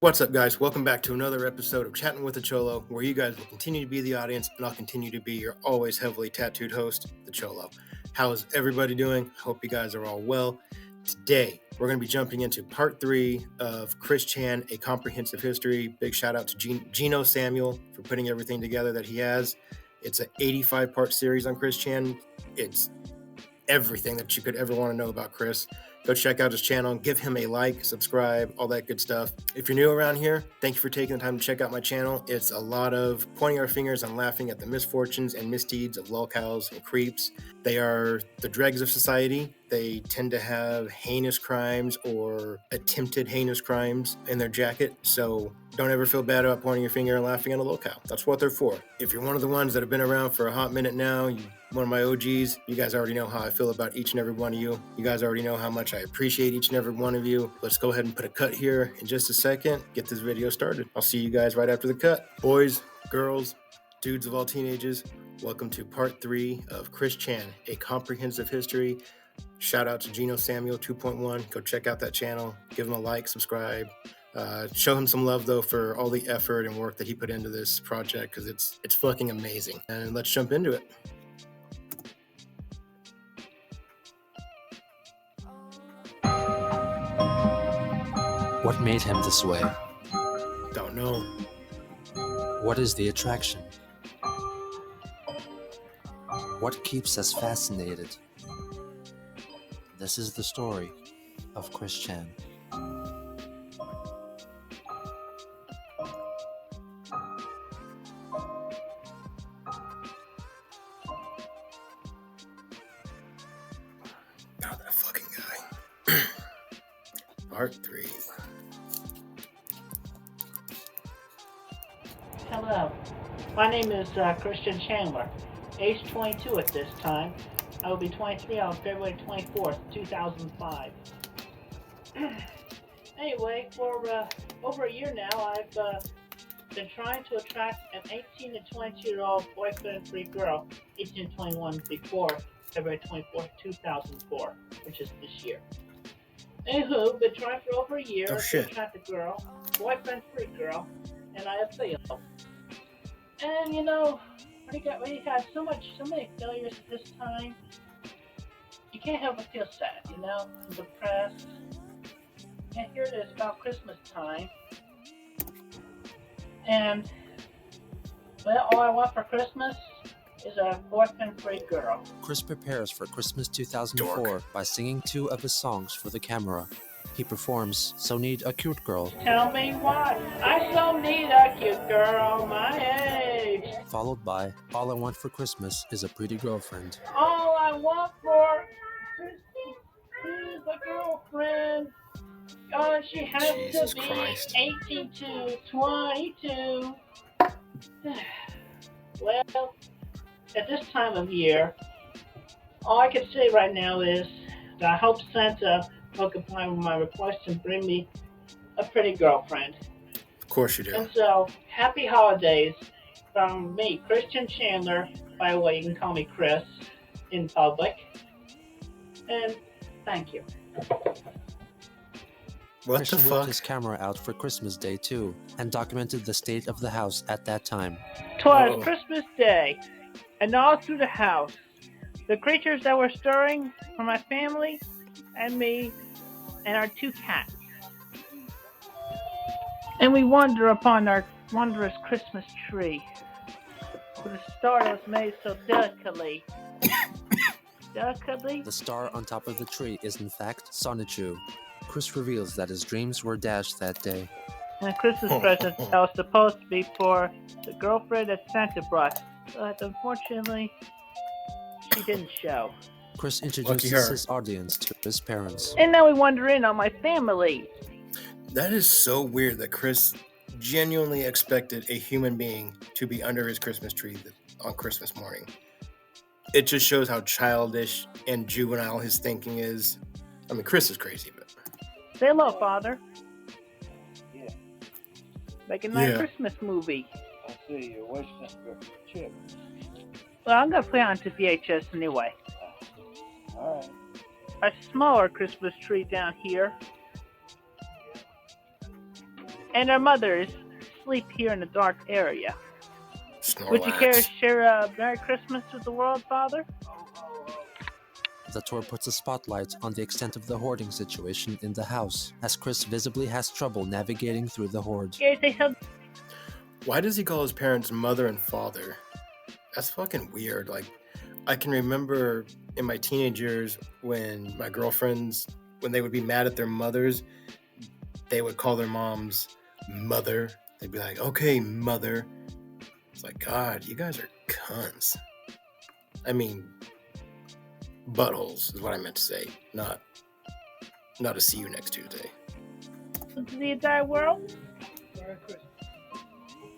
What's up, guys? Welcome back to another episode of Chatting with the Cholo, where you guys will continue to be the audience, and I'll continue to be your always heavily tattooed host, the Cholo. How is everybody doing? Hope you guys are all well. Today, we're going to be jumping into part 3 of Chris Chan, A Comprehensive History. Big shout out to Gino Samuel for putting everything together that he has. It's an 85-part series on Chris Chan. It's everything that you could ever want to know about Chris. Go check out his channel, give him a like, subscribe, all that good stuff. If you're new around here, thank you for taking the time to check out my channel. It's a lot of pointing our fingers and laughing at the misfortunes and misdeeds of lolcows and creeps. They are the dregs of society. They tend to have heinous crimes or attempted heinous crimes in their jacket, so don't ever feel bad about pointing your finger and laughing at a lolcow. That's what they're for. If you're one of the ones that have been around for a hot minute now, one of my OGs, you guys already know how I feel about each and every one of you. You guys already know how much I appreciate each and every one of you. Let's go ahead and put a cut here in just a second, get this video started. I'll see you guys right after the cut. Boys, girls, dudes of all teenagers, welcome to part 3 of Chris Chan, A Comprehensive History. Shout out to Gino Samuel 2.1. Go check out that channel. Give him a like, subscribe. Show him some love, though, for all the effort and work that he put into this project, because it's fucking amazing. And let's jump into it. What made him this way? Don't know. What is the attraction? What keeps us fascinated? This is the story of Chris Chan. Not that fucking guy. Part 3. Hello, my name is Christian Chandler, age 22 at this time. I will be 23 on February 24th, 2005. Anyway, for over a year now, I've been trying to attract an 18 to 22-year-old boyfriend-free girl, 18 to 21 before February 24th, 2004, which is this year. Anywho, been trying for over a year to attract a girl, boyfriend-free girl, and I have failed. And you know, we had so many failures at this time. You can't help but feel sad, you know, and depressed. And here it is about Christmas time. And well, all I want for Christmas is a boyfriend-free girl. Chris prepares for Christmas 2004 by singing 2 of his songs for the camera. He performs So Need a Cute Girl. Tell me why I so need a cute girl my age. Followed by All I Want for Christmas is a Pretty Girlfriend. All I want for Christmas is a girlfriend. Oh, she has Jesus to be Christ. 18 to 22. Well, at this time of year, all I can say right now is that I hope Santa will comply with my request and bring me a pretty girlfriend. Of course you do. And so, happy holidays from me, Christian Chandler. By the way, you can call me Chris in public. And thank you. What Christian the whipped fuck? his camera out for Christmas Day too, and documented the state of the house at that time. 'Twas Oh. Christmas Day, and all through the house, the creatures that were stirring were my family and me and our 2 cats. And we wander upon our wondrous Christmas tree with a star that was made so delicately. The star on top of the tree is in fact Sonichu. Chris reveals that his dreams were dashed that day. And a Christmas present that was supposed to be for the girlfriend that Santa brought, but unfortunately, she didn't show. Chris Lucky introduces her. his audience to his parents. And now we wander in on my family. That is so weird that Chris genuinely expected a human being to be under his Christmas tree on Christmas morning. It just shows how childish and juvenile his thinking is. I mean, Chris is crazy, but... Say hello, Father. Yeah, Make a nice Yeah. Christmas movie. I see you're wasting your chip. Well, I'm gonna play on to VHS anyway. All right. A smaller Christmas tree down here. and our mothers sleep here in a dark area. Would you care to Snorlax. share a Merry Christmas with the world, Father? The tour puts a spotlight on the extent of the hoarding situation in the house, as Chris visibly has trouble navigating through the hoard. Care to say something? Why does he call his parents mother and father? That's fucking weird. Like, I can remember in my teenage years when my girlfriends, when they would be mad at their mothers, they would call their moms mother. They'd be like, okay, mother. It's like, God, you guys are cunts. I mean, buttholes is what I meant to say, not a see you next Tuesday. To the entire world?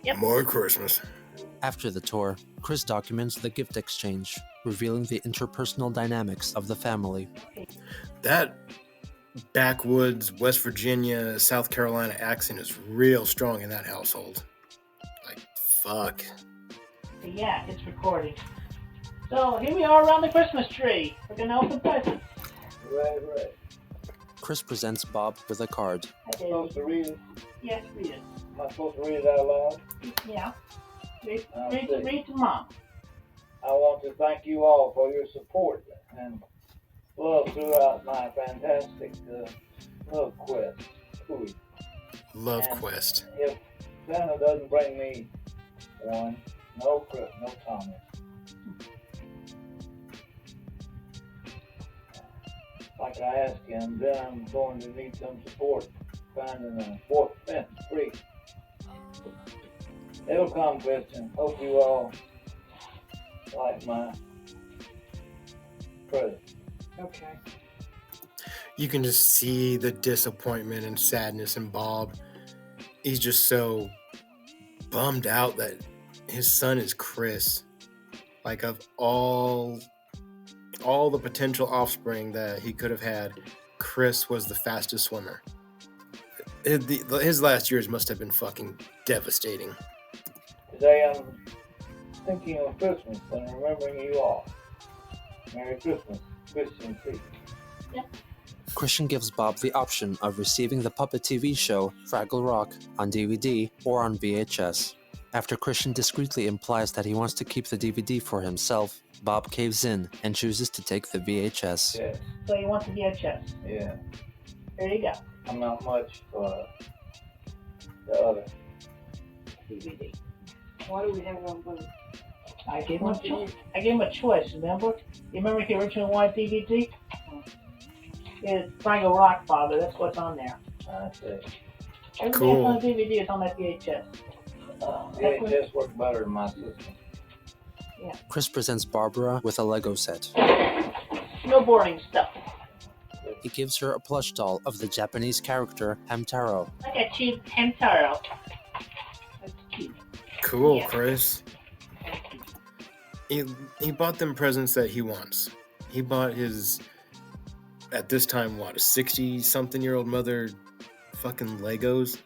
Yep. More Christmas. After the tour, Chris documents the gift exchange, revealing the interpersonal dynamics of the family. That backwoods West Virginia, South Carolina accent is real strong in that household. Like, fuck. Yeah, it's recording. So here we are around the Christmas tree. We're gonna open presents. Right. Chris presents Bob with a card. I did. Supposed to read it? Yes, read it. Am I supposed to read it out loud? Yeah. Read see. to Mom. I want to thank you all for your support and love throughout my fantastic love quest. Ooh. Love And Quest. If Santa doesn't bring me one, no Chris, no Thomas. Like I asked him, then I'm going to need some support finding a fourth fence free. It'll come, Christian. Hope you all like my present. Okay. You can just see the disappointment and sadness in Bob. He's just so bummed out that his son is Chris. Like, of all the potential offspring that he could have had, Chris was the fastest swimmer. His last years must have been fucking devastating. Today I'm thinking of Christmas and remembering you all. Merry Christmas, Christian C. Christian gives Bob the option of receiving the Puppet TV show Fraggle Rock on DVD or on VHS. After Christian discreetly implies that he wants to keep the DVD for himself, Bob caves in and chooses to take the VHS. Yes, So you want the VHS? yeah. There you go. I'm not much for the other. DVD. Why do we have it on both? I gave him a choice, remember? You remember he originally wanted DVD? It's Fraggle Rock, Father. That's what's on there. I see. Everything Cool. that's on the DVD is on that VHS. VHS works better than my system. Chris presents Barbara with a Lego set. No boring stuff. He gives her a plush doll of the Japanese character Hamtaro. I got you, Hamtaro. That's cute. Cool, Yeah. Chris. He bought them presents that he wants. He bought his, at this time, what, a 60-something-year-old mother fucking Legos?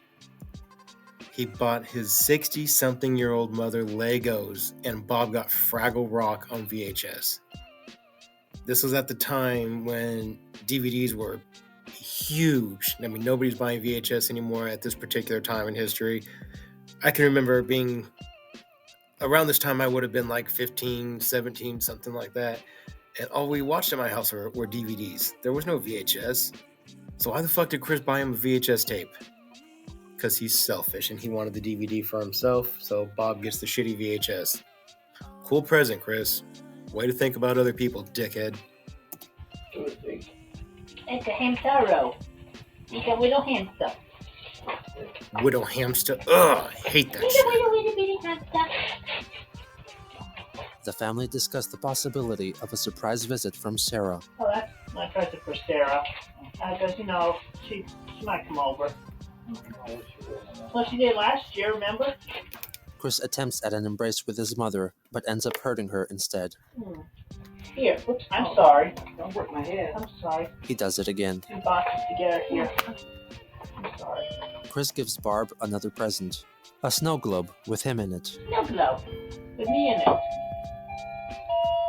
He bought his 60-something-year-old mother Legos, and Bob got Fraggle Rock on VHS. This was at the time when DVDs were huge. I mean, nobody's buying VHS anymore at this particular time in history. I can remember being, around this time I would have been like 15, 17, something like that. And all we watched at my house were DVDs. There was no VHS. So why the fuck did Chris buy him a VHS tape? Because he's selfish and he wanted the DVD for himself. So Bob gets the shitty VHS. Cool present, Chris. Way to think about other people, dickhead. It's a Hamtaro. You got Widow Hamster. Widow hamster. Ugh, I hate that shit. Widow Hamster. The family discuss the possibility of a surprise visit from Sarah. Oh, that's my present for Sarah. Because, you know, she might come over. Well, she did last year, remember? Chris attempts at an embrace with his mother, but ends up hurting her instead. Here, oops, I'm sorry. Don't break my head. I'm sorry. He does it again. 2 boxes together here. I'm sorry. Chris gives Barb another present. A snow globe with him in it. No glow. With me in it.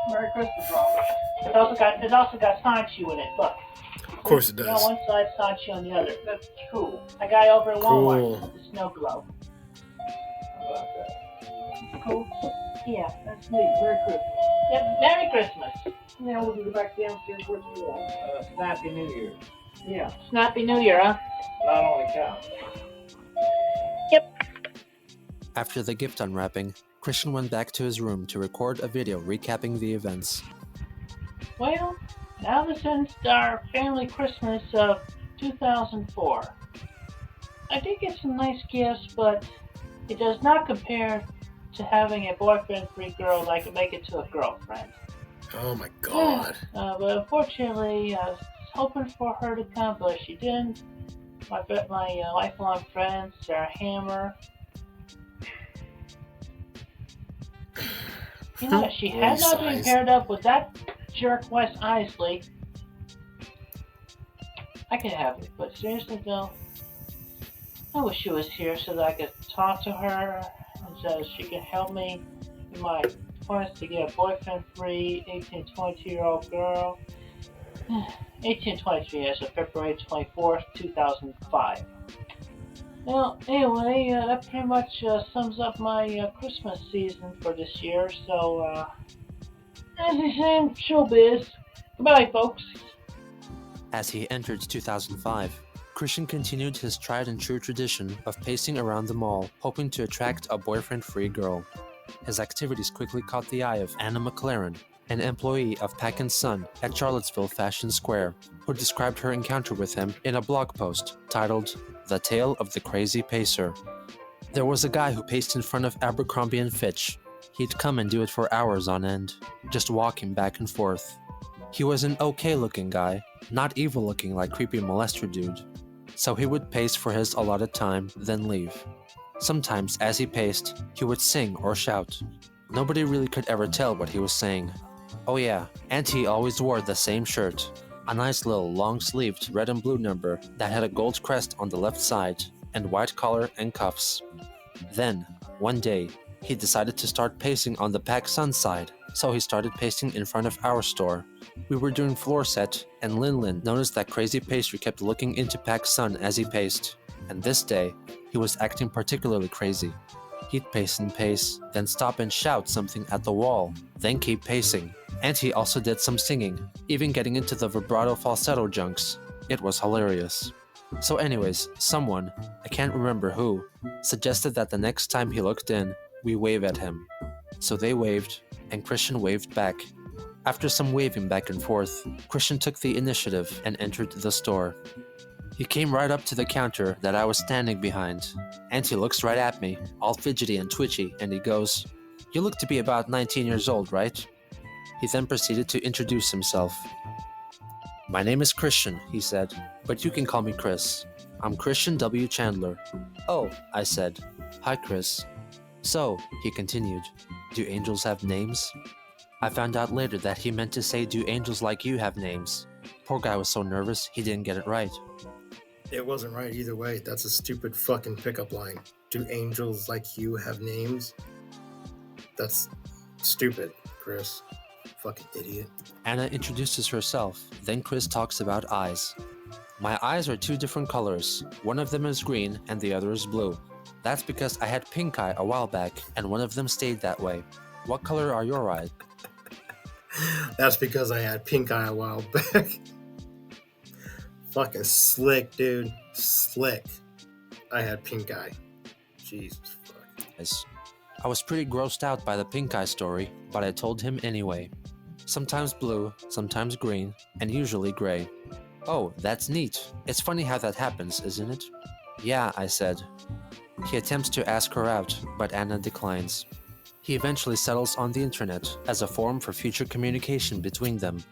Merry Christmas, Robert. It's also got Sanchu in it. Look. Of course it You does. know, one side, Sachi on the other. That's cool. I got it over at Walmart Cool. with the snow globe. How about that? Cool. Yeah, that's neat. Merry Christmas. Yep, Merry Christmas. Now we'll go back downstairs what you want. Snappy New Year. Yeah. Snappy New Year, huh? Not only counts. After the gift unwrapping, Christian went back to his room to record a video recapping the events. Well, now this ends our family Christmas of 2004. I did get some nice gifts, but it does not compare to having a boyfriend-free girl that I can make it to a girlfriend. Oh my god. But unfortunately, I was hoping for her to come, but she didn't. My lifelong friend, Sarah Hammer. You know, she had not been Size. paired up with that jerk Wes Isley. I could have it, but seriously though, I wish she was here so that I could talk to her and so she could help me in my quest to get a boyfriend-free 18 to 22-year-old girl. 1823 as of February 24th, 2005. Well, anyway, that pretty much sums up my Christmas season for this year. So, as they say in showbiz, goodbye, folks. As he entered 2005, Christian continued his tried and true tradition of pacing around the mall, hoping to attract a boyfriend-free girl. His activities quickly caught the eye of Anna McLaren, an employee of Pack & Son at Charlottesville Fashion Square, who described her encounter with him in a blog post titled The Tale of the Crazy Pacer. There was a guy who paced in front of Abercrombie & Fitch. He'd come and do it for hours on end, just walking back and forth. He was an okay-looking guy, not evil-looking like creepy molester dude. So he would pace for his allotted time, then leave. Sometimes, as he paced, he would sing or shout. Nobody really could ever tell what he was saying. Oh yeah, and he always wore the same shirt. A nice little long-sleeved red and blue number that had a gold crest on the left side, and white collar and cuffs. Then, one day, he decided to start pacing on the Pac Sun side, so he started pacing in front of our store. We were doing floor set, and Lin noticed that crazy pacer kept looking into Pac Sun as he paced, and this day, he was acting particularly crazy. He'd pace and pace, then stop and shout something at the wall, then keep pacing. And he also did some singing, even getting into the vibrato falsetto junks. It was hilarious. So anyways, someone, I can't remember who, suggested that the next time he looked in, we wave at him. So they waved, and Christian waved back. After some waving back and forth, Christian took the initiative and entered the store. He came right up to the counter that I was standing behind, and he looks right at me, all fidgety and twitchy, and he goes, "You look to be about 19 years old, right?" He then proceeded to introduce himself. "My name is Christian," he said, "but you can call me Chris. I'm Christian W. Chandler." "Oh," I said. "Hi, Chris." "So," he continued, "do angels have names?" I found out later that he meant to say, "Do angels like you have names?" Poor guy was so nervous, he didn't get it right. It wasn't right either way. That's a stupid fucking pickup line. Do angels like you have names? That's stupid, Chris. Fucking idiot. Anna introduces herself, then Chris talks about eyes. "My eyes are two different colors. One of them is green and the other is blue. That's because I had pink eye a while back and one of them stayed that way. What color are your eyes?" That's because I had pink eye a while back. Fucking slick, dude. Slick. I had pink eye. Jesus fuck. I was pretty grossed out by the pink eye story, but I told him anyway. Sometimes blue, sometimes green, and usually gray. "Oh, that's neat. It's funny how that happens, isn't it?" "Yeah," I said. He attempts to ask her out, but Anna declines. He eventually settles on the internet as a forum for future communication between them.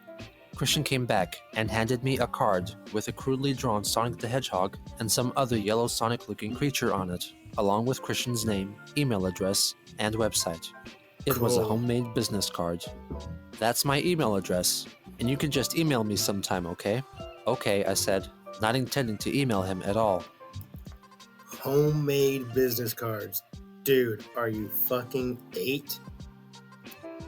Christian came back and handed me a card with a crudely drawn Sonic the Hedgehog and some other yellow Sonic-looking creature on it, along with Christian's name, email address, and website. It was a Cool. homemade business card. "That's my email address, and you can just email me sometime, okay?" "Okay," I said, not intending to email him at all. Homemade business cards. Dude, are you fucking 8?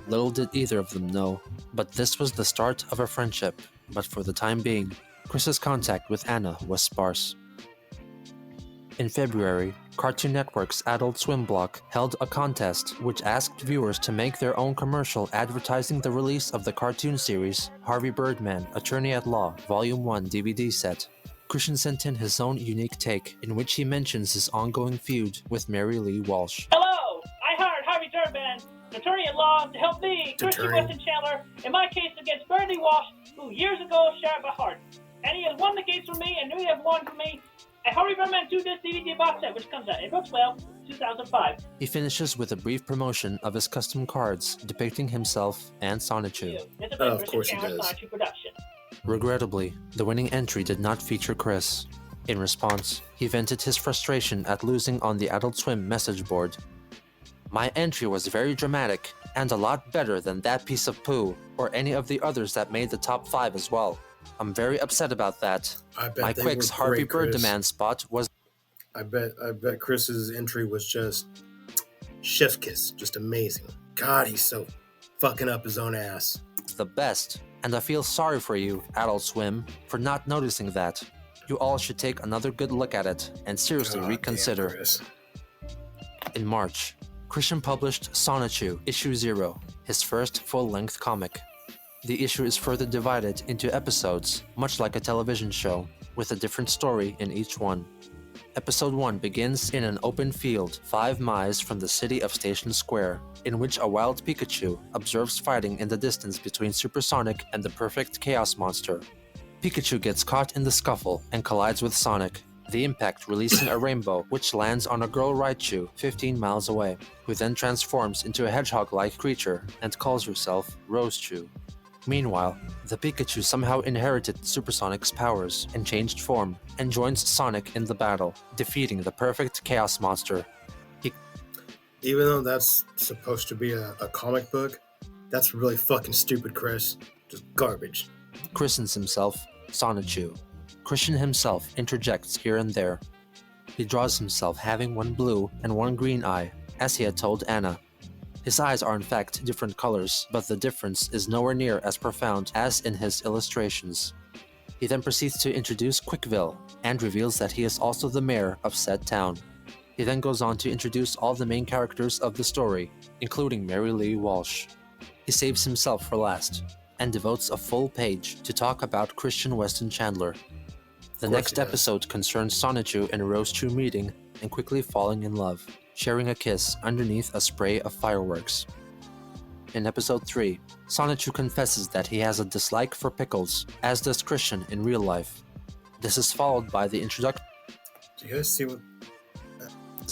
Little did either of them know, but this was the start of a friendship. But for the time being, Chris's contact with Anna was sparse. In February, Cartoon Network's Adult Swim block held a contest which asked viewers to make their own commercial advertising the release of the cartoon series Harvey Birdman, Attorney at Law, Volume 1 DVD set. Christian sent in his own unique take, in which he mentions his ongoing feud with Mary Lee Walsh. Hello, I hired Harvey Birdman, attorney at law, to help me, Christian Attorney. Weston Chandler, in my case against Bernie Walsh, who years ago shared my heart. And he has won the case for me, and you have won for me. And Harvey Birdman 2 disc DVD box set, which comes out April 12, 2005. He finishes with a brief promotion of his custom cards depicting himself and Sonichu. It's Oh, a of Christian course he Chandler does. Sonichu production. Regrettably, the winning entry did not feature Chris. In response, he vented his frustration at losing on the Adult Swim message board. My entry was very dramatic, and a lot better than that piece of poo, or any of the others that made the top 5 as well. I'm very upset about that. I bet My they Quick's were Harvey great, Chris. Birdman spot was I bet Chris's entry was just chef's kiss, just amazing. God, he's so fucking up his own ass. the best, and I feel sorry for you, Adult Swim, for not noticing that. You all should take another good look at it and seriously God damn, reconsider. Chris. In March, Christian published Sonichu Issue 0, his first full-length comic. The issue is further divided into episodes, much like a television show, with a different story in each one. Episode 1 begins in an open field 5 miles from the city of Station Square, in which a wild Pikachu observes fighting in the distance between Supersonic and the Perfect Chaos Monster. Pikachu gets caught in the scuffle and collides with Sonic, the impact releasing a rainbow which lands on a girl Raichu 15 miles away, who then transforms into a hedgehog-like creature and calls herself Rosechu. Meanwhile, the Pikachu somehow inherited Supersonic's powers and changed form, and joins Sonic in the battle, defeating the Perfect Chaos Monster. Even though that's supposed to be a comic book, that's really fucking stupid, Chris. Just garbage. Christens himself Sonichu. Christian himself interjects here and there. He draws himself having one blue and one green eye, as he had told Anna. His eyes are in fact different colors, but the difference is nowhere near as profound as in his illustrations. He then proceeds to introduce Quickville, and reveals that he is also the mayor of said town. He then goes on to introduce all the main characters of the story, including Mary Lee Walsh. He saves himself for last, and devotes a full page to talk about Christian Weston Chandler. The course next he does. episode concerns Sonichu and Rosechu meeting and quickly falling in love, sharing a kiss underneath a spray of fireworks. In episode 3, Sonichu confesses that he has a dislike for pickles, as does Christian in real life. This is followed by the introduction Do you guys see what?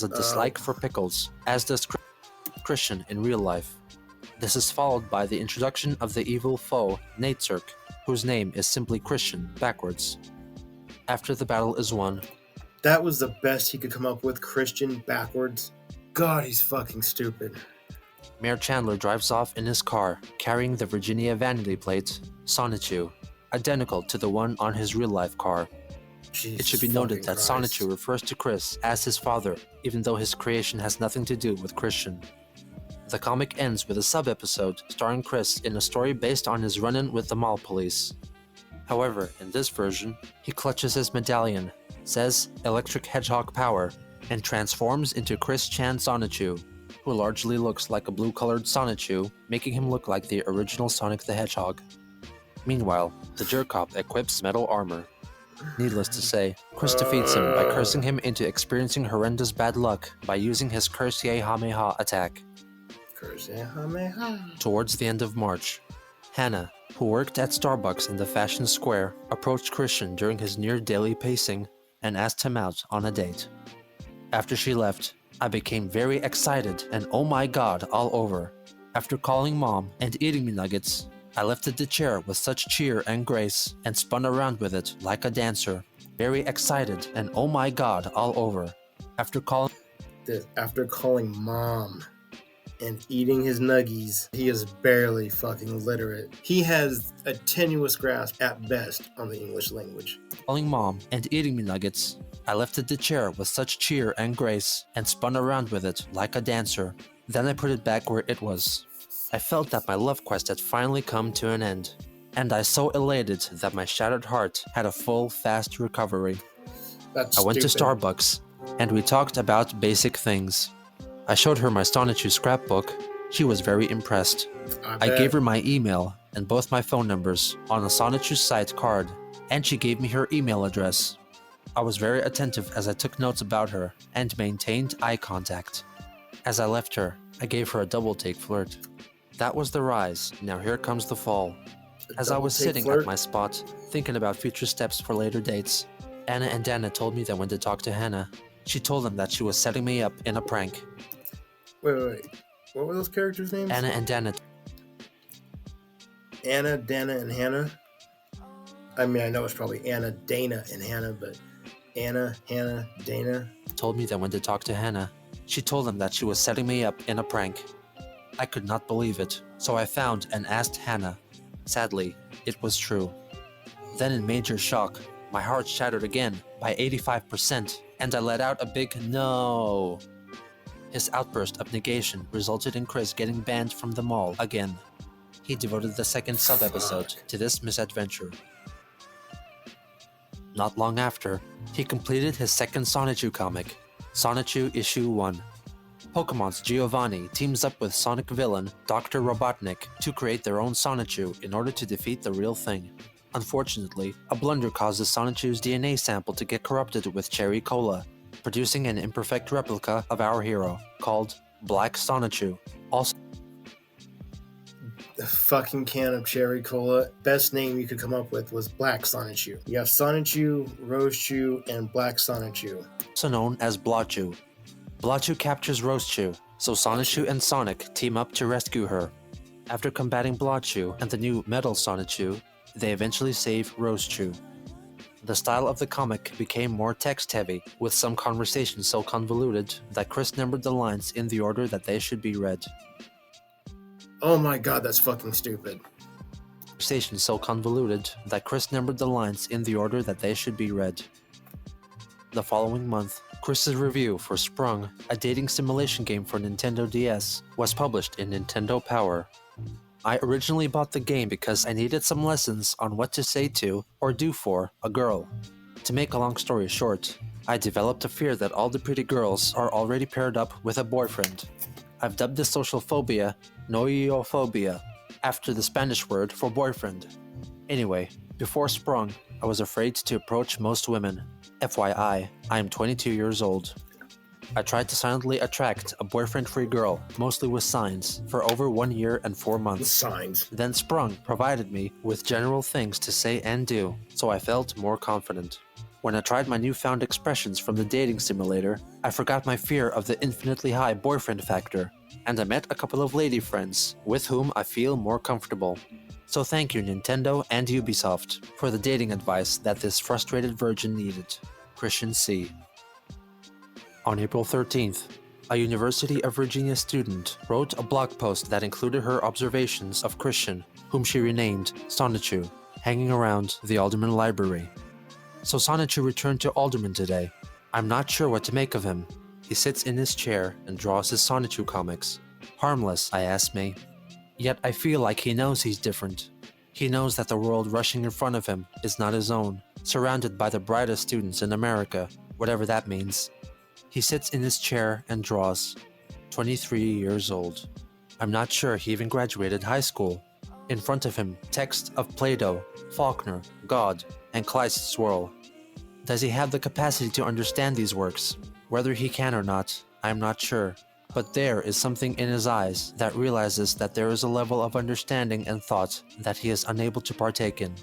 a dislike for pickles, as does Christian in real life. This is followed by the introduction of the evil foe, Natesurk, whose name is simply Christian backwards. After the battle is won, That was the best he could come up with, Christian backwards. God, he's fucking stupid. Mayor Chandler drives off in his car, carrying the Virginia vanity plate, Sonichu, identical to the one on his real-life car. It should be noted that Sonichu refers to Chris as his father, even though his creation has nothing to do with Christian. The comic ends with a sub-episode starring Chris in a story based on his run-in with the mall police. However, in this version, he clutches his medallion, says Electric Hedgehog Power, and transforms into Chris Chan Sonichu, who largely looks like a blue-colored Sonichu, making him look like the original Sonic the Hedgehog. Meanwhile, the Jerkop equips metal armor. Needless to say, Chris defeats him by cursing him into experiencing horrendous bad luck by using his Curse-Ye-Ha-Me-Ha attack. Towards the end of March, Hannah, who worked at Starbucks in the Fashion Square, approached Christian during his near-daily pacing and asked him out on a date. After she left, I became very excited and oh my god all over. After calling mom and eating me nuggets, I lifted the chair with such cheer and grace and spun around with it like a dancer, very excited and oh my god all over. After calling mom and eating his nuggies, he is barely fucking literate. He has a tenuous grasp at best on the English language. calling mom and eating me nuggets, I lifted the chair with such cheer and grace and spun around with it like a dancer. Then I put it back where it was. I felt that my love quest had finally come to an end. and I so elated that my shattered heart had a full, fast recovery. That's I went to stupid. Starbucks, and we talked about basic things. I showed her my Sonichu scrapbook. She was very impressed. I bet. gave her my email and both my phone numbers on a Sonichu site card, and she gave me her email address. I was very attentive as I took notes about her and maintained eye contact. As I left her, I gave her a double-take flirt. That was the rise, now here comes the fall. As I was Double-take sitting flirt? at my spot, thinking about future steps for later dates, Anna and Dana told me they went to talk to Hannah. She told them that she was setting me up in a prank. Wait. What were those characters' names? Anna and Dana Anna, Dana, and Hannah. I mean, I know it's probably Anna, Dana, and Hannah, but Anna, Hannah, Dana. told me they went to talk to Hannah. She told them that she was setting me up in a prank. I could not believe it, so I found and asked Hannah. Sadly, it was true. Then in major shock, my heart shattered again by 85%, and I let out a big no. His outburst of negation resulted in Chris getting banned from the mall again. He devoted the second sub-episode to this misadventure. Not long after, he completed his second Sonichu comic, Sonichu Issue 1. Pokemon's Giovanni teams up with Sonic villain Dr. Robotnik to create their own Sonichu in order to defeat the real thing. Unfortunately, a blunder causes Sonichu's DNA sample to get corrupted with cherry cola, producing an imperfect replica of our hero, called Black Sonichu. Also, The fucking can of cherry cola. Best name you could come up with was Black Sonichu. You have Sonichu, Rosechu, and Black Sonichu. known as Blotchu. Blotchu captures Rosechu, so Sonichu and Sonic team up to rescue her. After combating Blotchu and the new Metal Sonichu, they eventually save Rosechu. The style of the comic became more text-heavy, with some conversations so convoluted that Chris numbered the lines in the order that they should be read. Oh my god, that's fucking stupid. Conversations so convoluted that Chris numbered the lines in the order that they should be read. The following month, Chris's review for Sprung, a dating simulation game for Nintendo DS, was published in Nintendo Power. I originally bought the game because I needed some lessons on what to say to or do for a girl. To make a long story short, I developed a fear that all the pretty girls are already paired up with a boyfriend. I've dubbed this social phobia noiophobia, after the Spanish word for boyfriend. Anyway, before Sprung, I was afraid to approach most women. FYI, I am 22 years old. I tried to silently attract a boyfriend-free girl, mostly with signs, for over 1 year and 4 With months. signs. Then Sprung provided me with general things to say and do, so I felt more confident. When I tried my newfound expressions from the dating simulator, I forgot my fear of the infinitely high boyfriend factor, and I met a couple of lady friends with whom I feel more comfortable. So thank you Nintendo and Ubisoft for the dating advice that this frustrated virgin needed. Christian C. On April 13th, a University of Virginia student wrote a blog post that included her observations of Christian, whom she renamed Sonichu, hanging around the Alderman Library. So Sonichu returned to Alderman today. I'm not sure what to make of him. He sits in his chair and draws his Sonichu comics. Harmless, I ask me. Yet I feel like he knows he's different. He knows that the world rushing in front of him is not his own, surrounded by the brightest students in America, whatever that means. He sits in his chair and draws. 23 years old. I'm not sure he even graduated high school. In front of him, text of Plato, Faulkner, God, and Kleist's swirl. Does he have the capacity to understand these works? Whether he can or not, I am not sure. But there is something in his eyes that realizes that there is a level of understanding and thought that he is unable to partake in.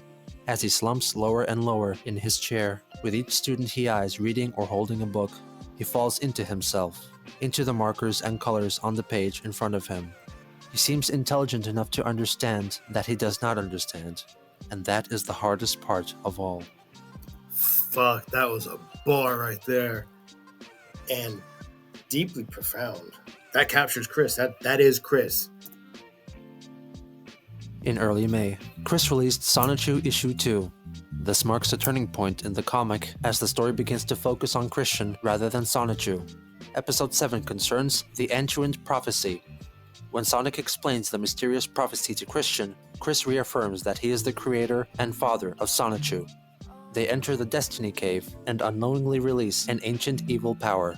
As he slumps lower and lower in his chair, with each student he eyes reading or holding a book, he falls into himself, into the markers and colors on the page in front of him. He seems intelligent enough to understand that he does not understand, and that is the hardest part of all. Fuck, that was a bar right there. And deeply profound. That captures Chris. That is Chris. In early May, Chris released Sonichu Issue 2. This marks a turning point in the comic as the story begins to focus on Christian rather than Sonichu. Episode 7 concerns the Antuant Prophecy. When Sonic explains the mysterious prophecy to Christian, Chris reaffirms that he is the creator and father of Sonichu. They enter the Destiny Cave and unknowingly release an ancient evil power.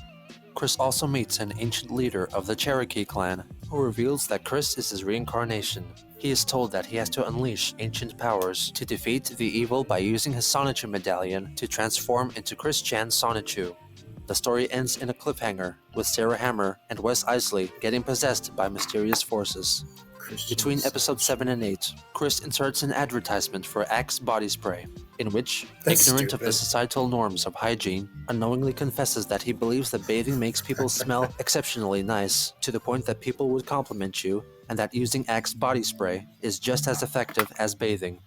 Chris also meets an ancient leader of the Cherokee clan, who reveals that Chris is his reincarnation. He is told that he has to unleash ancient powers to defeat the evil by using his Sonichu medallion to transform into Chris Chan Sonichu. The story ends in a cliffhanger, with Sarah Hammer and Wes Isley getting possessed by mysterious forces. Between episodes 7 and 8, Chris inserts an advertisement for Axe body spray, in which, That's ignorant of the stupid. societal norms of hygiene, unknowingly confesses that he believes that bathing makes people smell exceptionally nice, to the point that people would compliment you, and that using Axe body spray is just as effective as bathing.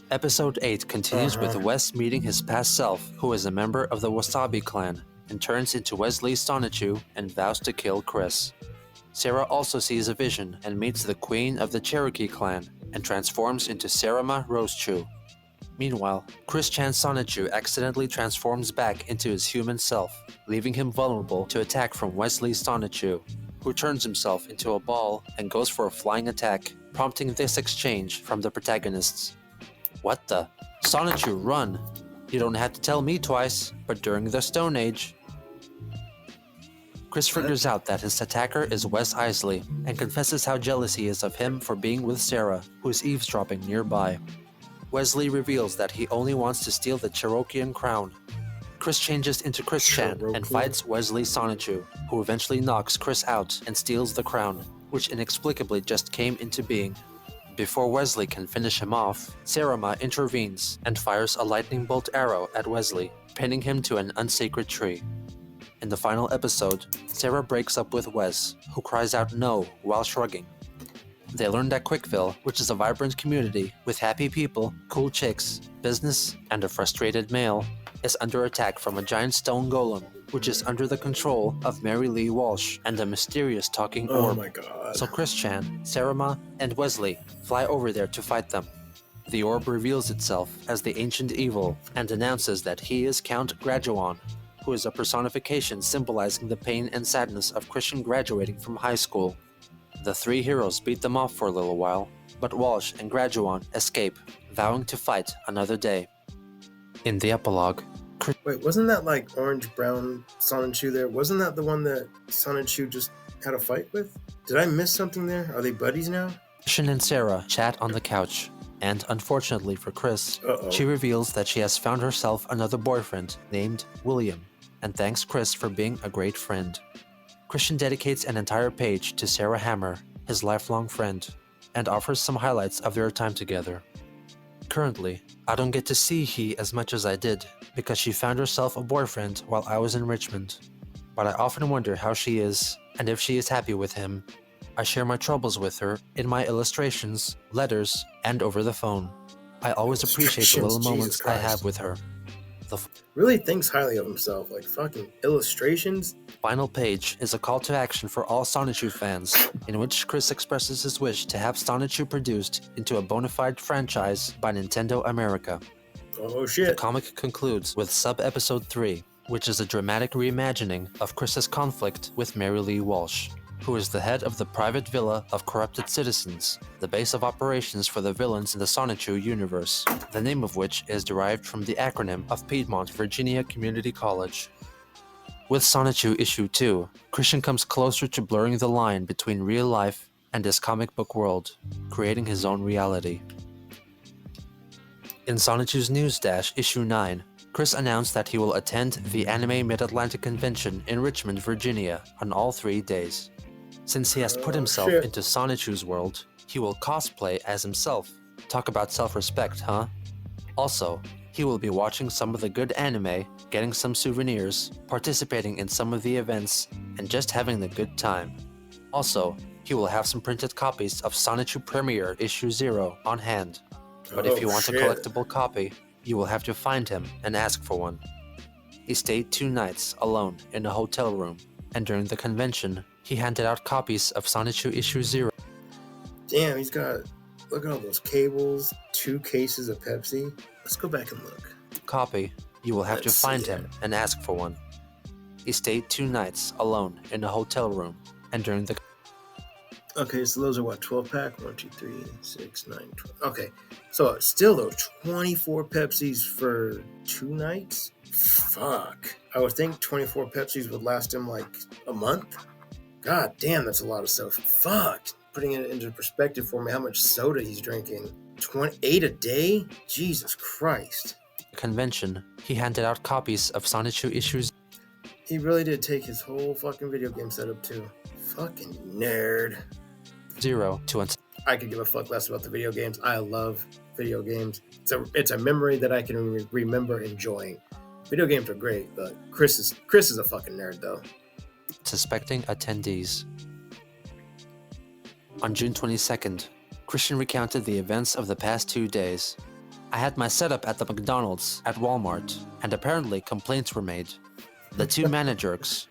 Episode 8 continues with Wes meeting his past self, who is a member of the Wasabi clan, and turns into Wesley Sonichu and vows to kill Chris. Sarah also sees a vision and meets the queen of the Cherokee clan and transforms into Sarama Rosechu. Meanwhile, Chris Chan Sonichu accidentally transforms back into his human self, leaving him vulnerable to attack from Wesley Sonichu, who turns himself into a ball and goes for a flying attack, prompting this exchange from the protagonists. What the? Sonichu, run! You don't have to tell me twice, but during the Stone Age. Chris figures out that his attacker is Wes Isley and confesses how jealous he is of him for being with Sarah, who is eavesdropping nearby. Wesley reveals that he only wants to steal the Cherokean crown. Chris changes into Chris Chan and fights Wesley Sonichu, who eventually knocks Chris out and steals the crown, which inexplicably just came into being. Before Wesley can finish him off, Sarama intervenes and fires a lightning bolt arrow at Wesley, pinning him to an unsacred tree. In the final episode, Sarah breaks up with Wes, who cries out no while shrugging. They learn that Quickville, which is a vibrant community with happy people, cool chicks, business, and a frustrated male, is under attack from a giant stone golem, which is under the control of Mary Lee Walsh and a mysterious talking Oh orb. my god. So Chris Chan, Sarama, and Wesley fly over there to fight them. The orb reveals itself as the ancient evil and announces that he is Count Graduan, who is a personification symbolizing the pain and sadness of Christian graduating from high school. The three heroes beat them off for a little while, but Walsh and Graduan escape, vowing to fight another day. In the epilogue, Wait, wasn't that like orange-brown Sonichu there? Wasn't that the one that Sonichu just had a fight with? Did I miss something there? Are they buddies now? Christian and Sarah chat on the couch, and unfortunately for Chris, Uh-oh. she reveals that she has found herself another boyfriend named William, and thanks Chris for being a great friend. Christian dedicates an entire page to Sarah Hammer, his lifelong friend, and offers some highlights of their time together. Currently, I don't get to see he as much as I did, because she found herself a boyfriend while I was in Richmond. But I often wonder how she is, and if she is happy with him. I share my troubles with her in my illustrations, letters, and over the phone. I always appreciate the little Illustrations, moments Jesus I Christ. have with her. The Really thinks highly of himself. Like fucking illustrations. final page is a call to action for all Sonichu fans, in which Chris expresses his wish to have Sonichu produced into a bona fide franchise by Nintendo America. Oh The shit. comic concludes with Sub-Episode 3, which is a dramatic reimagining of Chris's conflict with Mary Lee Walsh, who is the head of the private villa of corrupted citizens, the base of operations for the villains in the Sonichu universe, the name of which is derived from the acronym of Piedmont Virginia Community College. With Sonichu Issue 2, Christian comes closer to blurring the line between real life and his comic book world, creating his own reality. In Sonichu's News Dash Issue 9, Chris announced that he will attend the Anime Mid-Atlantic Convention in Richmond, Virginia on all 3 days. Since he has put himself shit. into Sonichu's world, he will cosplay as himself. Talk about self-respect, huh? Also, he will be watching some of the good anime, getting some souvenirs, participating in some of the events, and just having the good time. Also, he will have some printed copies of Sonichu Premiere Issue 0 on hand. But if you want a collectible copy, you will have to find him and ask for one. He stayed 2 nights alone in a hotel room, and during the convention, he handed out copies of Sonichu Issue 0. Damn, he's got. Look at all those cables. 2 cases of Pepsi. Let's go back and look. Copy, you will have to Let's find see him it. and ask for one. He stayed 2 nights alone in a hotel room, and during the Okay, so those are what, 12 pack? 1, 2, 3, 6, 9, 12. Okay, so still though, 24 Pepsis for 2 nights? Fuck. I would think 24 Pepsis would last him like a month. God damn, that's a lot of stuff. Fuck. Putting it into perspective for me, how much soda he's drinking. 28 a day? Jesus Christ. Convention, he handed out copies of Sonichu issues He really did take his whole fucking video game setup too. Fucking nerd. 0 to I could give a fuck less about the video games. I love video games. It's a memory that I can remember enjoying. Video games are great, but Chris is a fucking nerd though. suspecting attendees. On June 22nd, Christian recounted the events of the past 2 days. I had my setup at the McDonald's at Walmart, and apparently complaints were made. The two manager-jerks,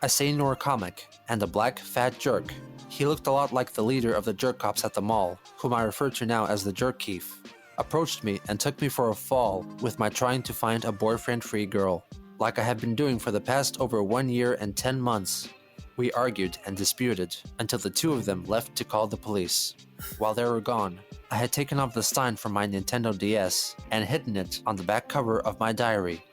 a senior comic, and a black, fat jerk. He looked a lot like the leader of the jerk cops at the mall, whom I refer to now as the Jerk Chief, approached me and took me for a fall with my trying to find a boyfriend-free girl, like I have been doing for the past over 1 year and 10 months. We argued and disputed until the two of them left to call the police. While they were gone, I had taken off the sign from my Nintendo DS and hidden it on the back cover of my diary.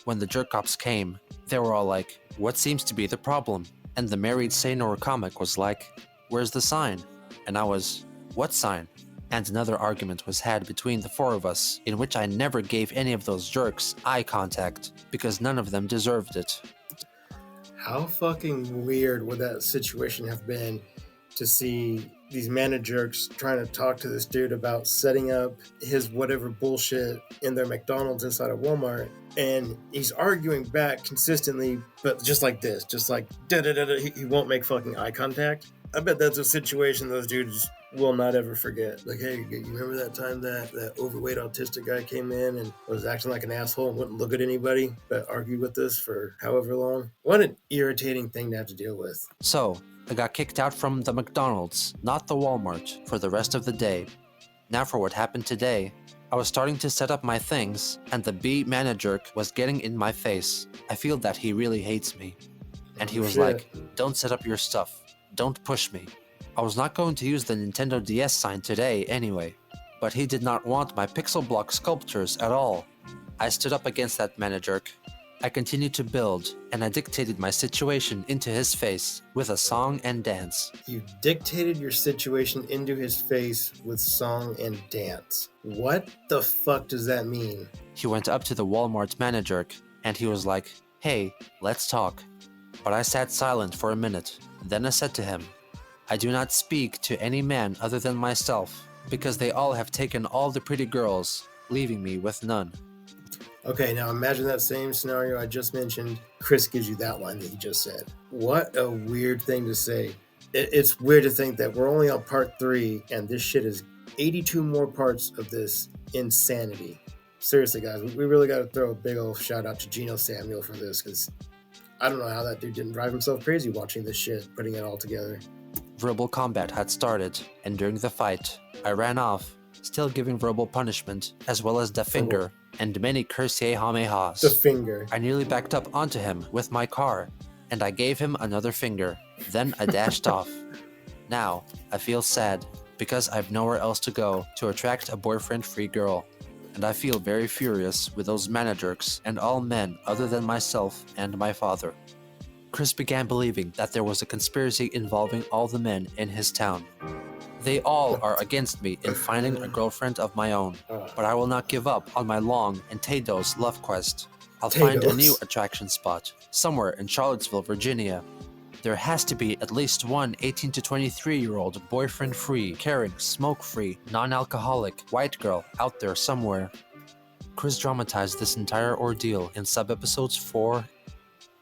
When the jerk cops came, they were all like, "What seems to be the problem?" And the married senior comic was like, "Where's the sign?" And I was, "What sign?" And another argument was had between the four of us, in which I never gave any of those jerks eye contact, because none of them deserved it. How fucking weird would that situation have been to see these managers trying to talk to this dude about setting up his whatever bullshit in their McDonald's inside of Walmart, and he's arguing back consistently, but just like this, just like da-da-da-da, he won't make fucking eye contact. I bet that's a situation those dudes will not ever forget. Like, hey, you remember that time that overweight autistic guy came in and was acting like an asshole and wouldn't look at anybody, but argued with us for however long? What an irritating thing to have to deal with. So, I got kicked out from the McDonald's, not the Walmart, for the rest of the day. Now for what happened today. I was starting to set up my things, and the B manager was getting in my face. I feel that he really hates me. And he was like, "Don't set up your stuff. Don't push me." I was not going to use the Nintendo DS sign today anyway, but he did not want my pixel block sculptures at all. I stood up against that manager. I continued to build, and I dictated my situation into his face with a song and dance. You dictated your situation into his face with song and dance. What the fuck does that mean? He went up to the Walmart manager, and he was like, "Hey, let's talk." But I sat silent for a minute. Then I said to him, "I do not speak to any man other than myself, because they all have taken all the pretty girls, leaving me with none." Okay, now imagine that same scenario I just mentioned. Chris gives you that line that he just said. What a weird thing to say. It's weird to think that we're only on part 3, and this shit is 82 more parts of this insanity. Seriously, guys, we really got to throw a big old shout out to Geno Samuel for this, because I don't know how that dude didn't drive himself crazy watching this shit, putting it all together. Verbal combat had started, and during the fight, I ran off, still giving verbal punishment, as well as the finger, and many Kamehamehas. The finger. I nearly backed up onto him with my car, and I gave him another finger. Then I dashed off. Now, I feel sad, because I've nowhere else to go to attract a boyfriend-free girl. And I feel very furious with those managers and all men other than myself and my father. Chris began believing that there was a conspiracy involving all the men in his town. They all are against me in finding a girlfriend of my own, but I will not give up on my long and Tados love quest. I'll find a new attraction spot, somewhere in Charlottesville, Virginia. There has to be at least one 18 to 23-year-old boyfriend-free, caring, smoke-free, non-alcoholic, white girl out there somewhere. Chris dramatized this entire ordeal in sub-episodes 4.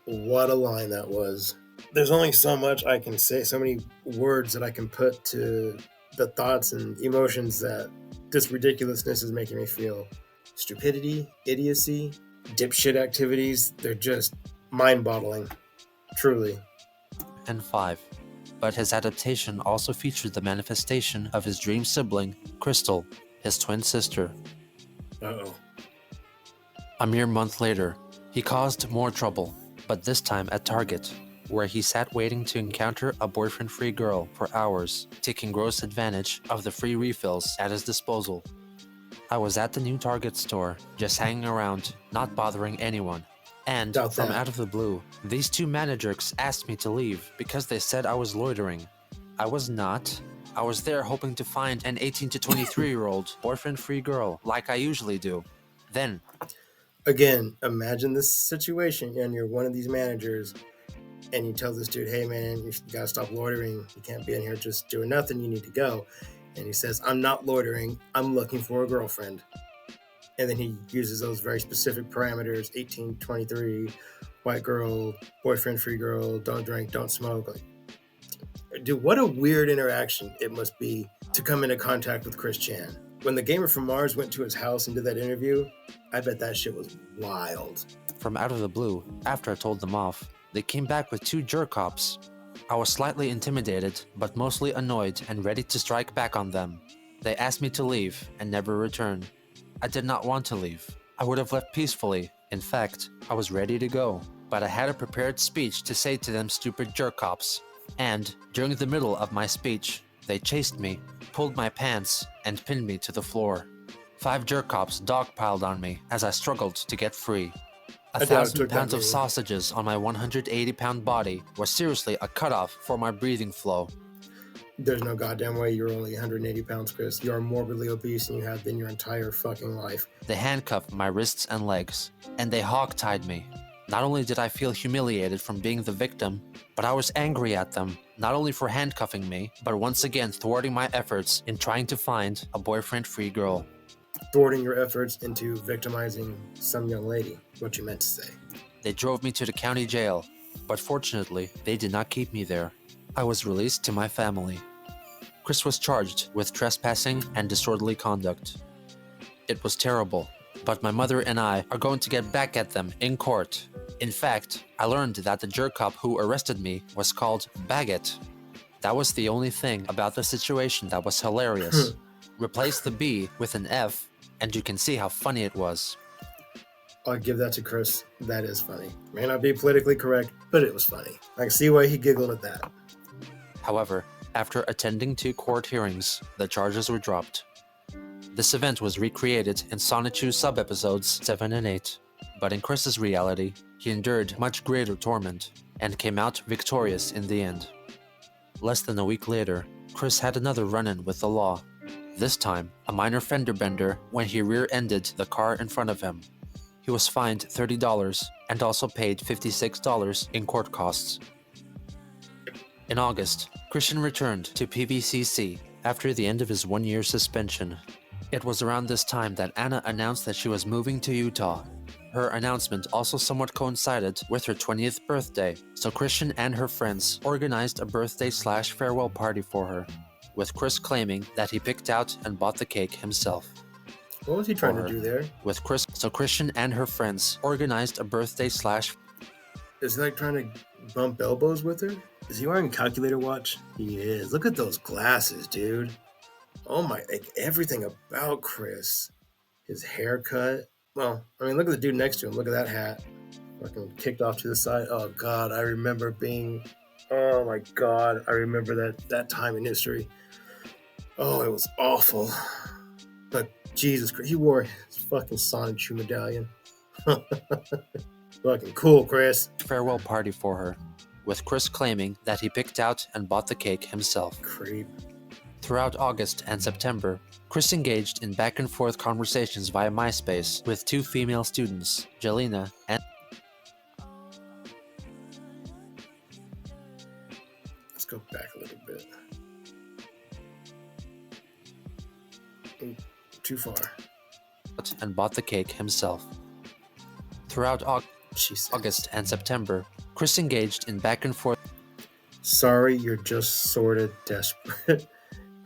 What a line that was. There's only so much I can say, so many words that I can put to the thoughts and emotions that this ridiculousness is making me feel. Stupidity, idiocy, dipshit activities, they're just mind-boggling. Truly. And 5. But his adaptation also featured the manifestation of his dream sibling, Crystal, his twin sister. Uh-oh. A mere month later, he caused more trouble, but this time at Target. where he sat waiting to encounter a boyfriend-free girl for hours, taking gross advantage of the free refills at his disposal. I was at the new Target store, just hanging around, not bothering anyone. And, Doubt from that. out of the blue, these two managers asked me to leave because they said I was loitering. I was not. I was there hoping to find an 18 to 23-year-old boyfriend-free girl like I usually do. Then, Again, imagine this situation and you're one of these managers and you tell this dude, hey man, you gotta stop loitering. You can't be in here just doing nothing. You need to go. And he says, I'm not loitering. I'm looking for a girlfriend. And then he uses those very specific parameters, 18, 23, white girl, boyfriend-free girl, don't drink, don't smoke. Like, dude, what a weird interaction it must be to come into contact with Chris Chan. When the gamer from Mars went to his house and did that interview, I bet that shit was wild. from out of the blue, after I told them off, they came back with two jerk-cops. I was slightly intimidated, but mostly annoyed and ready to strike back on them. They asked me to leave and never return. I did not want to leave. I would have left peacefully. In fact, I was ready to go. But I had a prepared speech to say to them stupid jerk-cops. And, during the middle of my speech, they chased me, pulled my pants, and pinned me to the floor. 5 jerk-cops dogpiled on me as I struggled to get free. I doubt it 1,000 took that pounds of many. sausages on my 180-pound body was seriously a cutoff for my breathing flow. There's no goddamn way you're only 180 pounds, Chris. You are morbidly obese and you have been your entire fucking life. They handcuffed my wrists and legs, and they hog-tied me. Not only did I feel humiliated from being the victim, but I was angry at them, not only for handcuffing me, but once again thwarting my efforts in trying to find a boyfriend-free girl. Thwarting your efforts into victimizing some young lady, what you meant to say. They drove me to the county jail, but fortunately, they did not keep me there. I was released to my family. Chris was charged with trespassing and disorderly conduct. It was terrible, but my mother and I are going to get back at them in court. In fact, I learned that the jerk cop who arrested me was called Baggett. That was the only thing about the situation that was hilarious. Replace the B with an F, and you can see how funny it was. I'll give that to Chris. That is funny. May not be politically correct, but it was funny. I can see why he giggled at that. However, after attending 2 court hearings, the charges were dropped. This event was recreated in Sonichu sub-episodes 7 and 8, but in Chris's reality, he endured much greater torment and came out victorious in the end. Less than a week later, Chris had another run-in with the law. This time, a minor fender bender when he rear-ended the car in front of him. He was fined $30 and also paid $56 in court costs. In August, Christian returned to PVCC after the end of his 1-year suspension. It was around this time that Anna announced that she was moving to Utah. Her announcement also somewhat coincided with her 20th birthday, so Christian and her friends organized a birthday/farewell party for her, with Chris claiming that he picked out and bought the cake himself. What was he trying For to her. do there? So Christian and her friends organized a birthday/ Is he like trying to bump elbows with her? Is he wearing a calculator watch? He is. Look at those glasses, dude. Oh my, like everything about Chris. His haircut. Well, I mean, look at the dude next to him. Look at that hat. Fucking kicked off to the side. Oh God, I remember oh my God, I remember that time in history. Oh, it was awful. But Jesus Christ, he wore his fucking Sonichu medallion. Fucking cool, Chris. farewell party for her, with Chris claiming that he picked out and bought the cake himself. Creep. Throughout August and September, Chris engaged in back-and-forth conversations via MySpace with 2 female students, Jelena and... Let's go back a little bit. Ooh, too far. and bought the cake himself. Throughout She said, August and September, Chris engaged in back-and-forth sorry, you're just sort of desperate.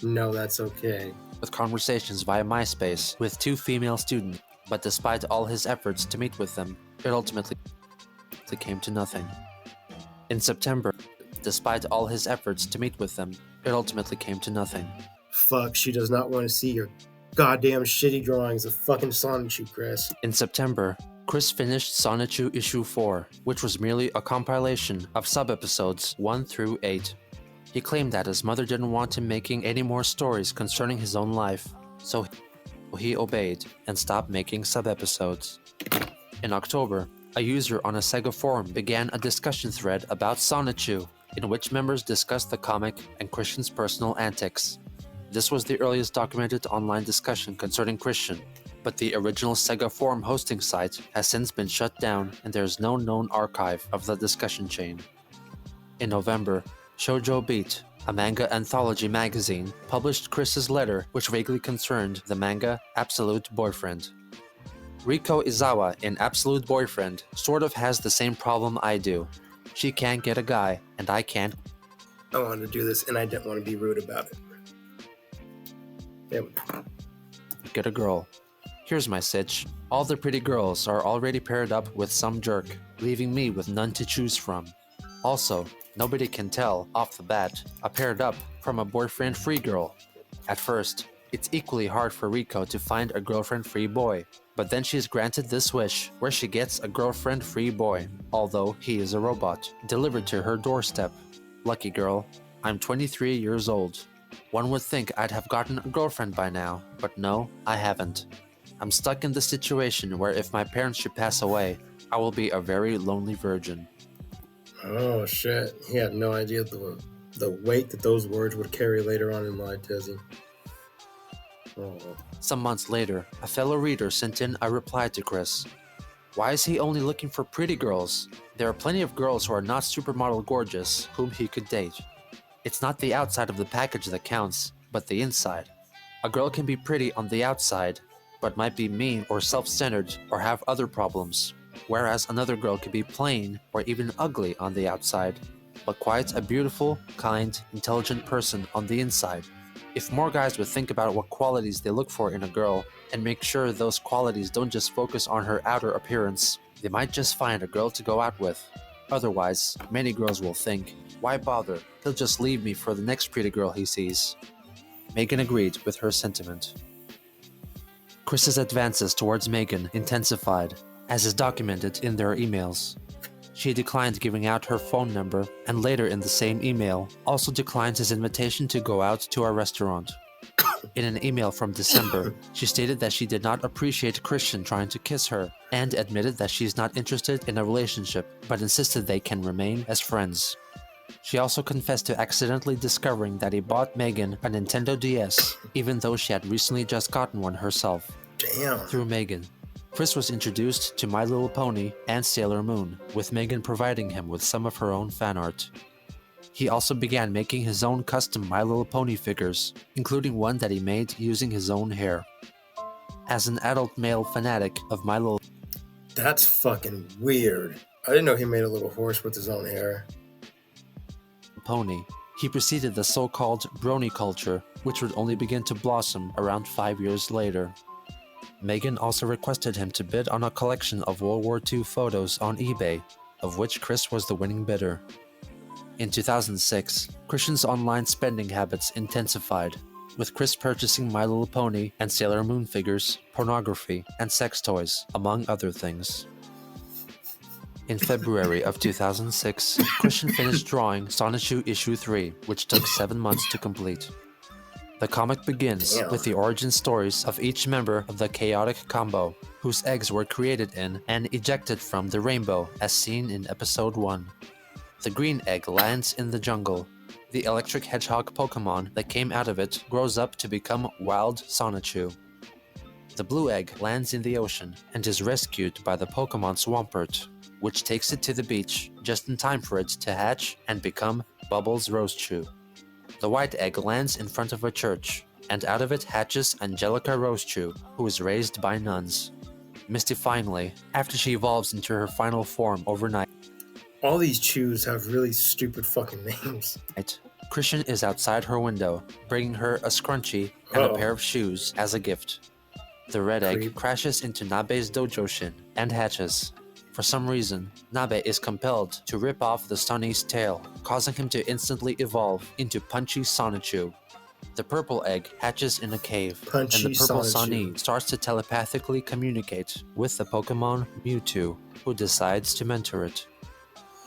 No, that's okay. conversations via MySpace with 2 female students, but despite all his efforts to meet with them, it ultimately came to nothing. In September, despite all his efforts to meet with them, it ultimately came to nothing. Fuck, she does not want to see your goddamn shitty drawings of fucking Sonichu, Chris. In September, Chris finished Sonichu Issue 4, which was merely a compilation of sub-episodes 1 through 8. He claimed that his mother didn't want him making any more stories concerning his own life, so he obeyed and stopped making sub-episodes. In October, a user on a Sega forum began a discussion thread about Sonichu, in which members discussed the comic and Christian's personal antics. This was the earliest documented online discussion concerning Christian, but the original Sega forum hosting site has since been shut down and there is no known archive of the discussion chain. In November, Shoujo Beat, a manga anthology magazine, published Chris's letter which vaguely concerned the manga Absolute Boyfriend. Riko Izawa in Absolute Boyfriend sort of has the same problem I do. She can't get a guy, and I can't. I wanted to do this, and I didn't want to be rude about it. Get a girl. Here's my sitch. All the pretty girls are already paired up with some jerk, leaving me with none to choose from. Also, nobody can tell, off the bat, a paired up from a boyfriend-free girl. At first, it's equally hard for Riko to find a girlfriend-free boy, but then she's granted this wish, where she gets a girlfriend-free boy, although he is a robot, delivered to her doorstep. Lucky girl. I'm 23 years old. One would think I'd have gotten a girlfriend by now, but no, I haven't. I'm stuck in the situation where if my parents should pass away, I will be a very lonely virgin. Oh shit, he had no idea the weight that those words would carry later on in life, does he? Oh. Some months later, a fellow reader sent in a reply to Chris. Why is he only looking for pretty girls? There are plenty of girls who are not supermodel gorgeous whom he could date. It's not the outside of the package that counts, but the inside. A girl can be pretty on the outside, but might be mean or self-centered or have other problems, whereas another girl can be plain or even ugly on the outside, but quite a beautiful, kind, intelligent person on the inside. If more guys would think about what qualities they look for in a girl and make sure those qualities don't just focus on her outer appearance, they might just find a girl to go out with. Otherwise, many girls will think, why bother? He'll just leave me for the next pretty girl he sees. Megan agreed with her sentiment. Chris's advances towards Megan intensified, as is documented in their emails. She declined giving out her phone number, and later in the same email, also declined his invitation to go out to a restaurant. In an email from December, she stated that she did not appreciate Christian trying to kiss her, and admitted that she is not interested in a relationship, but insisted they can remain as friends. She also confessed to accidentally discovering that he bought Megan a Nintendo DS, even though she had recently just gotten one herself. Damn. Through Megan, Chris was introduced to My Little Pony and Sailor Moon, with Megan providing him with some of her own fan art. He also began making his own custom My Little Pony figures, including one that he made using his own hair. As an adult male fanatic of My Little That's fucking weird. I didn't know he made a little horse with his own hair. Pony, he preceded the so-called brony culture, which would only begin to blossom around 5 years later. Megan also requested him to bid on a collection of World War II photos on eBay, of which Chris was the winning bidder. In 2006, Christian's online spending habits intensified, with Chris purchasing My Little Pony and Sailor Moon figures, pornography, and sex toys, among other things. In February of 2006, Christian finished drawing Sonichu Issue 3, which took 7 months to complete. The comic begins with the origin stories of each member of the Chaotic Combo, whose eggs were created in and ejected from the rainbow as seen in Episode 1. The green egg lands in the jungle. The electric hedgehog Pokemon that came out of it grows up to become Wild Sonichu. The blue egg lands in the ocean and is rescued by the Pokemon Swampert, which takes it to the beach just in time for it to hatch and become Bubbles Rosechew. The white egg lands in front of a church, and out of it hatches Angelica Rosechew, who is raised by nuns. Mystifyingly, after she evolves into her final form overnight, All these chews have really stupid fucking names. Christian is outside her window, bringing her a scrunchie and a Uh-oh. pair of shoes as a gift. The red egg Creep. crashes into Nabe's dojoshin and hatches. For some reason, Nabe is compelled to rip off the Sunny's tail, causing him to instantly evolve into Punchy Sonichu. The purple egg hatches in a cave, Punchy and the purple Sonichu. Sunny starts to telepathically communicate with the Pokemon Mewtwo, who decides to mentor it.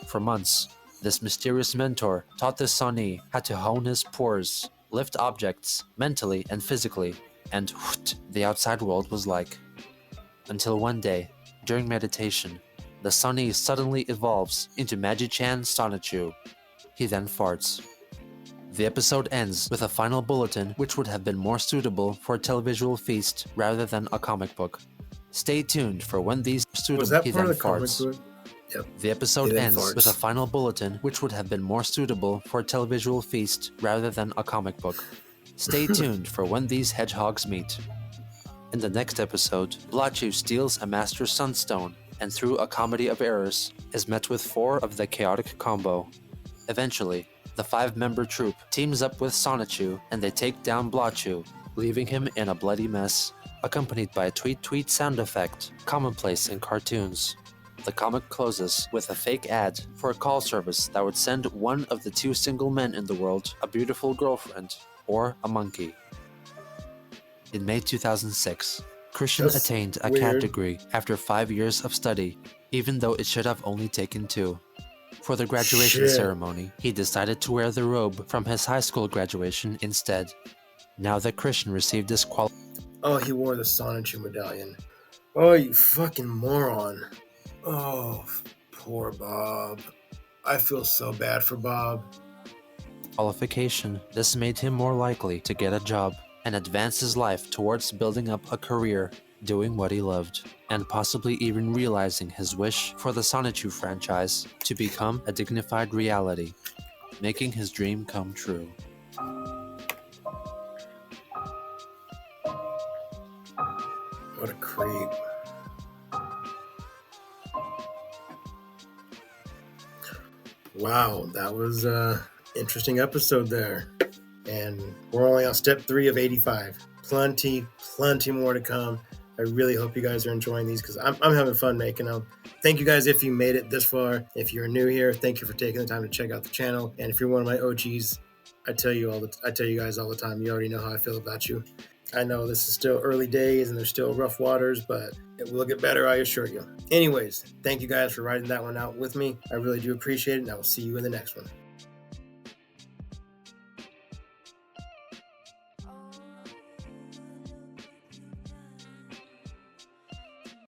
For months, this mysterious mentor taught the Sunny how to hone his pores, lift objects mentally and physically, and what the outside world was like. Until one day, during meditation, the Sunny suddenly evolves into Magichan Sonichu. He then farts. The episode ends with a final bulletin which would have been more suitable for a televisual feast rather than a comic book. Stay tuned for when these suitable Was that he part then of the comic farts. book? Yep. The episode He then ends with a farts. final bulletin which would have been more suitable for a televisual feast rather than a comic book. Stay tuned for when these hedgehogs meet. In the next episode, Blotchu steals a Master Sunstone and through a comedy of errors is met with 4 of the chaotic combo. Eventually, the 5-member troupe teams up with Sonichu and they take down Blotchu, leaving him in a bloody mess, accompanied by a tweet sound effect, commonplace in cartoons. The comic closes with a fake ad for a call service that would send one of the 2 single men in the world a beautiful girlfriend or a monkey. In May 2006, Christian That's attained a weird. CAD degree after 5 years of study, even though it should have only taken 2. For the graduation Shit. ceremony, he decided to wear the robe from his high school graduation instead. Now that Christian received his Oh, he wore the Sonichu medallion. Oh, you fucking moron. Oh, poor Bob. I feel so bad for Bob. qualification, this made him more likely to get a job and advance his life towards building up a career, doing what he loved, and possibly even realizing his wish for the Sonichu franchise to become a dignified reality, making his dream come true. What a creep. Wow, that was an interesting episode there. And we're only on step 3 of 85. Plenty more to come. I really hope you guys are enjoying these because I'm having fun making them. Thank you guys if you made it this far. If you're new here, thank you for taking the time to check out the channel. And if you're one of my OGs, I tell you guys all the time, you already know how I feel about you. I know this is still early days and there's still rough waters, but it will get better, I assure you. Anyways, thank you guys for writing that one out with me. I really do appreciate it, and I will see you in the next one.